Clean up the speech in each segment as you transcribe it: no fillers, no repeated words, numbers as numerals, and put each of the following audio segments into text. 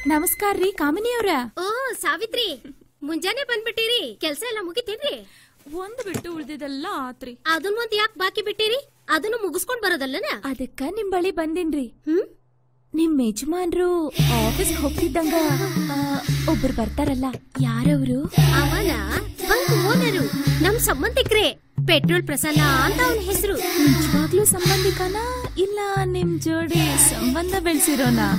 ನಮಸ್ಕಾರ ರೀ ಕಾಮಿನಿ ಅವ್ರ. ಓ ಸಾವಿತ್ರಿ, ಮುಂಜಾನೆ ಬಂದ್ಬಿಟ್ಟಿರಿ. ಕೆಲ್ಸ ಎಲ್ಲ ಮುಗಿತೇನ್ರಿ? ಒಂದ್ ಬಿಟ್ಟು ಉಳ್ದಿದೆಲ್ಲ ಆತ್ರಿ. ಅದನ್ನ ಒಂದ್ ಯಾಕೆ ಬಾಕಿ ಬಿಟ್ಟಿರಿ? ಅದನ್ನು ಮುಗಿಸ್ಕೊಂಡ್ ಬರೋದಲ್ಲನ? ಅದಕ್ಕ ನಿಮ್ ಬಳಿ ಬಂದಿನ್ರಿ. ನಿಮ್ ಯಜಮಾನ್ರು ಆಫೀಸ್ ಹೋಗ್ತಿದ್ದಂಗ ಒಬ್ರು ಬರ್ತಾರಲ್ಲ, ಯಾರವ್ರು? ಅವನ ಬಂಕ್ ಓನರು, ನಮ್ ಸಂಬಂಧಿಕ್ರೆ. ಪೆಟ್ರೋಲ್ ಪ್ರಸನ್ನ ಅಂತ ಅವನ ಹೆಸರು. ನಿಜವಾಗ್ಲೂ ಸಂಬಂಧಿಕನಾ ಇಲ್ಲ ನಿಮ್ ಜೋಡಿ ಸಂಬಂಧ ಬೆಳೆಸಿರೋನಾ?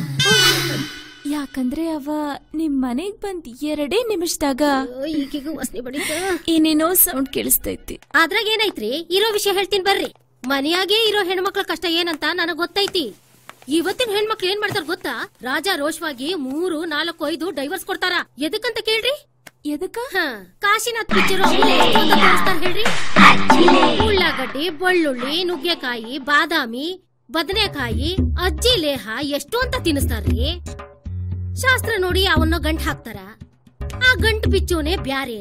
ಯಾಕಂದ್ರೆ ಅವ ನಿಮ್ ಮನೆಗ್ ಬಂದ್ 2 ನಿಮಿಷದಾಗ ಈಗಿಗೂ ವಾಸನೆ ಬಡಿತ, ಏನೇನೋ ಸೌಂಡ್ ಕೇಳಿಸ್ತೈತಿ. ಅದ್ರಾಗ ಏನೈತ್ರಿ? ಇರೋ ವಿಷಯ ಹೇಳ್ತೀನಿ ಬರ್ರಿ. ಮನೆಯಾಗೆ ಇರೋ ಹೆಣ್ಮಕ್ಳ ಕಷ್ಟ ಏನಂತ ನನಗ್ ಗೊತ್ತೈತಿ. ಇವತ್ತಿನ ಹೆಣ್ಮಕ್ಳು ಏನ್ ಮಾಡ್ತಾರ ಗೊತ್ತಾ? ರಾಜ ರೋಷವಾಗಿ 3, 4, 5 ಡೈವರ್ಸ್ ಕೊಡ್ತಾರ. ಎದಕ್ಕಂತ ಕೇಳ್ರಿ? ಎದಕ್ಕ? ಕಾಶಿನಾಥ್ ಪಿಕ್ಚರ್ ತೋರಿಸ್ತಾರ ಹೇಳ್ರಿ. ಉಳ್ಳಾಗಡ್ಡಿ, ಬೆಳ್ಳುಳ್ಳಿ, ನುಗ್ಗೆಕಾಯಿ, ಬಾದಾಮಿ, ಬದನೆಕಾಯಿ, ಅಜ್ಜಿ ಲೇಹ ಎಷ್ಟು ಅಂತ ತಿನ್ನಿಸ್ತಾರ್ರಿ. ಶಾಸ್ತ್ರ ನೋಡಿ ಅವನ್ನ ಗಂಟ್ ಹಾಕ್ತಾರ. ಆ ಗಂಟ್ ಬಿಚ್ಚೋನೆ ಬ್ಯಾರೆ,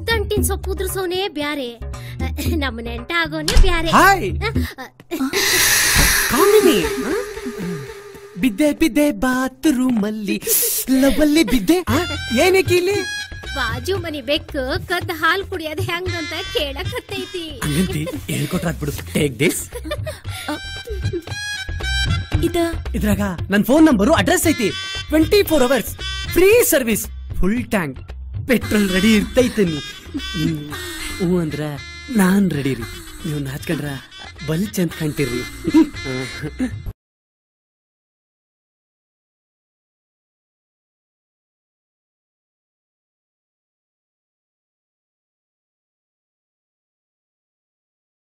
ದಂಟಿನ ಸೊಪ್ಪು ಉದ್ರಸೋನೆ ಬ್ಯಾರೆ, ನಮ್ಮ ನೆಂಟ ಆಗೋನೆ ಬ್ಯಾರೆ. ಬಿದ್ದೆ ಬಿದ್ದೆ ಬಾತ್ರೂಮಲ್ಲಿ ಲವಲ್ಲಿ ಬಿದ್ದೆ. ಏನಕ್ಕೆ ಇಲ್ಲಿ? ಬಾಜು ಮನಿ ಬೆಕ್ಕು ಕದ್ದ ಹಾಲು ಕುಡಿಯೋದ್ ಹೆಂಗಂತ ಕೇಳಕತ್ತೈತಿ. ಹೇಳ್ಕೊಟ್ರಾಕ್ಬಿಡು. Take this. ಇದ್ರಾಗ ನನ್ ಫೋನ್ ನಂಬರು, ಅಡ್ರೆಸ್ ಐತಿ. 24 hours free service, full tank petrol ready ಇರ್ತೈತಿ. ಹ್ಞೂ ಅಂದ್ರ ನಾನ್ ರೆಡಿ ರೀ. ನೀವು ನಾಚ್ಕೊಂಡ್ರ ಬಲ್ ಚಂದ ಕಾಣ್ತೀರ್ರಿ.